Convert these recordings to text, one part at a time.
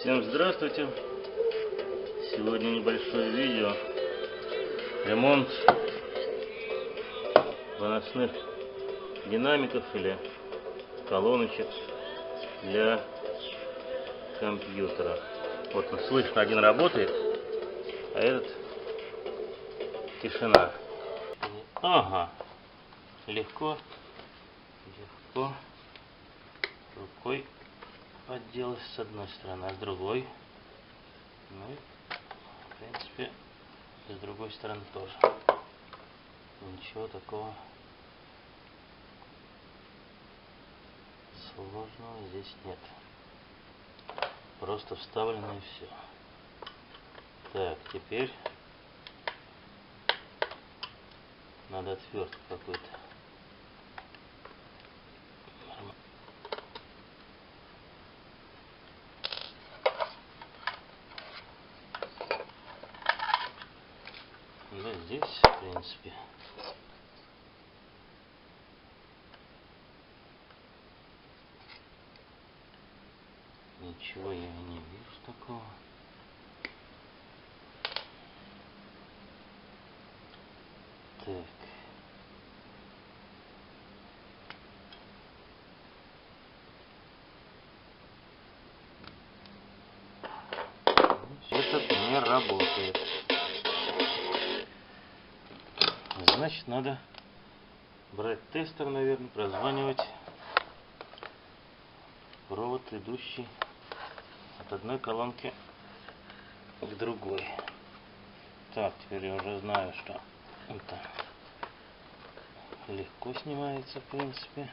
Всем здравствуйте! Сегодня небольшое видео. Ремонт выносных динамиков или колоночек для компьютера. Вот слышно, один работает, а этот тишина. Ага, легко рукой подделать с одной стороны, а с другой, ну и в принципе с другой стороны тоже. Ничего такого сложного здесь нет. Просто вставлено и все. Так, теперь надо отвертку какой-то. Да, здесь, в принципе, ничего я не вижу такого. Так. Этот не работает. Значит, надо брать тестер, наверное, прозванивать провод, идущий от одной колонки к другой. Так, теперь я уже знаю, что это легко снимается, в принципе.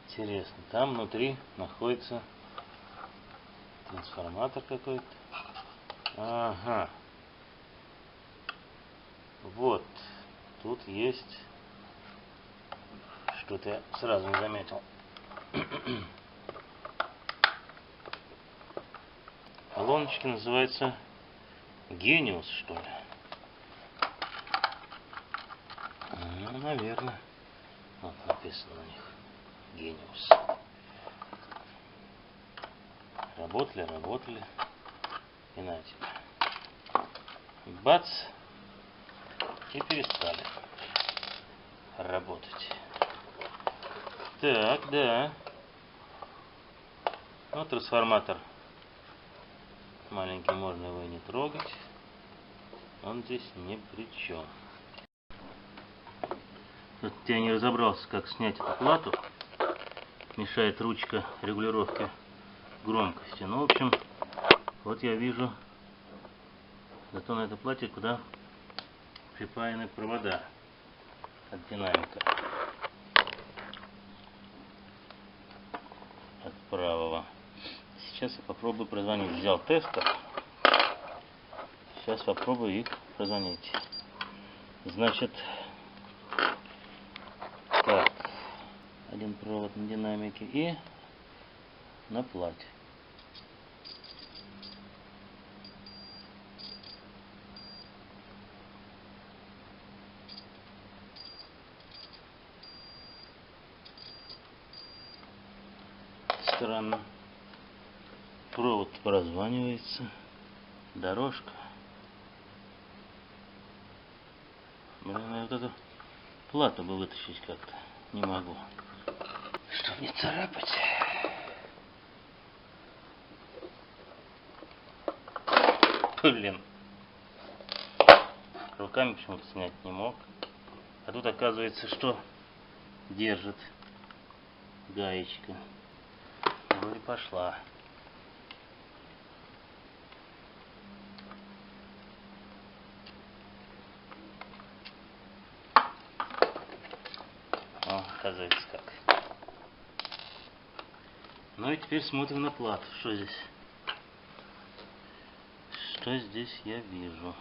Интересно, там внутри находится трансформатор какой-то. Ага. Вот. Тут есть что-то я сразу не заметил. Колоночки называются Genius, что ли? Ну, наверное. Вот написано на них Genius. Работали. И на тебе. Бац. И перестали работать. Так, да. Вот трансформатор. Маленький, можно его и не трогать. Он здесь ни при чем. Вот я не разобрался, как снять эту плату. Мешает ручка регулировки громкости. Ну, в общем, вот я вижу зато на этой плате, куда припаяны провода от динамика. От правого. Сейчас я попробую прозвонить. Взял тестер. Сейчас попробую их прозвонить. Значит, так. Один провод на динамике и на плате. Странно. Провод прозванивается. Дорожка. Блин, я вот эту плату бы вытащить как-то не могу. Чтобы не царапать. Блин. Руками почему-то снять не мог. А тут оказывается, что держит гаечка. Вроде пошла. О, оказывается как. Ну и теперь смотрим на плату. Что здесь? Что здесь я вижу?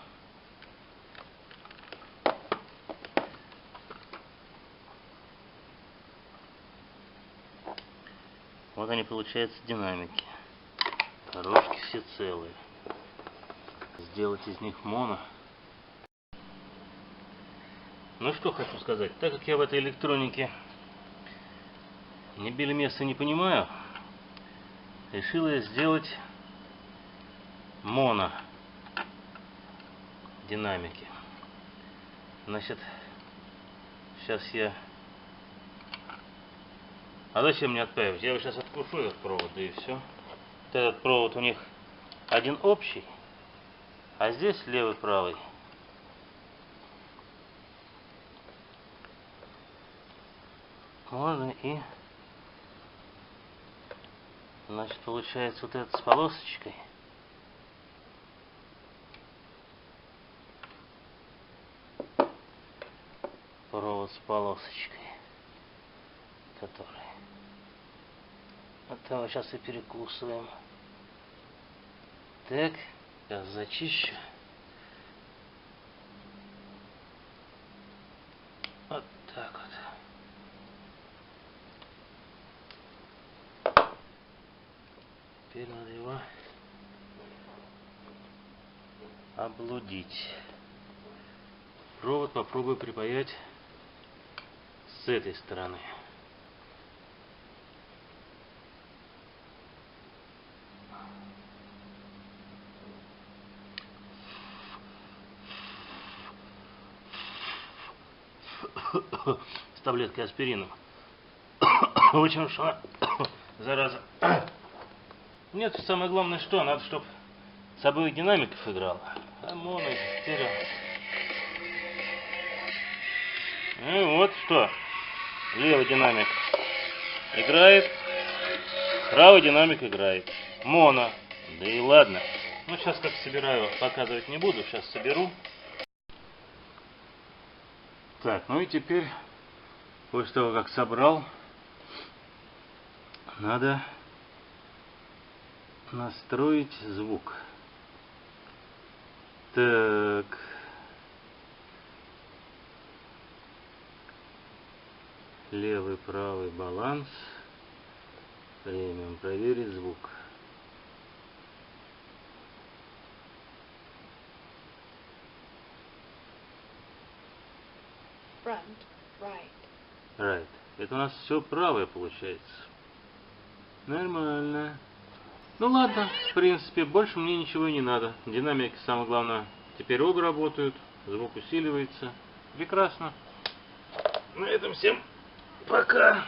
Вот они, получаются, динамики. Дорожки все целые. Сделать из них моно. Ну что хочу сказать. Так как я в этой электронике Ни били места не понимаю. Решил я сделать моно динамики. Значит, сейчас я... А зачем мне отправить? Я его сейчас откушу, этот провод, да и все. Вот этот провод у них один общий, а здесь левый, правый. Можно и... Значит, получается вот этот с полосочкой. Провод с полосочкой. Который. Вот его сейчас и перекусываем. Так, сейчас зачищу. Вот так вот. Теперь надо его облудить. Провод попробую припаять с этой стороны. С таблеткой аспирина. Очень уж она, зараза. Нет, самое главное что, надо, чтобы с обоих динамиков играла. А моно, стерео. Ну вот что. Левый динамик играет, правый динамик играет. Моно. Да и ладно. Ну сейчас как собираю, показывать не буду, сейчас соберу. Так, ну и теперь, после того как собрал, надо настроить звук. Так. Левый, правый баланс. Премиум. Проверить звук. Front, right. Right. Это у нас все правое получается. Нормально. Ну ладно, в принципе, больше мне ничего и не надо. Динамики, самое главное, теперь обе работают. Звук усиливается. Прекрасно. На этом всем пока.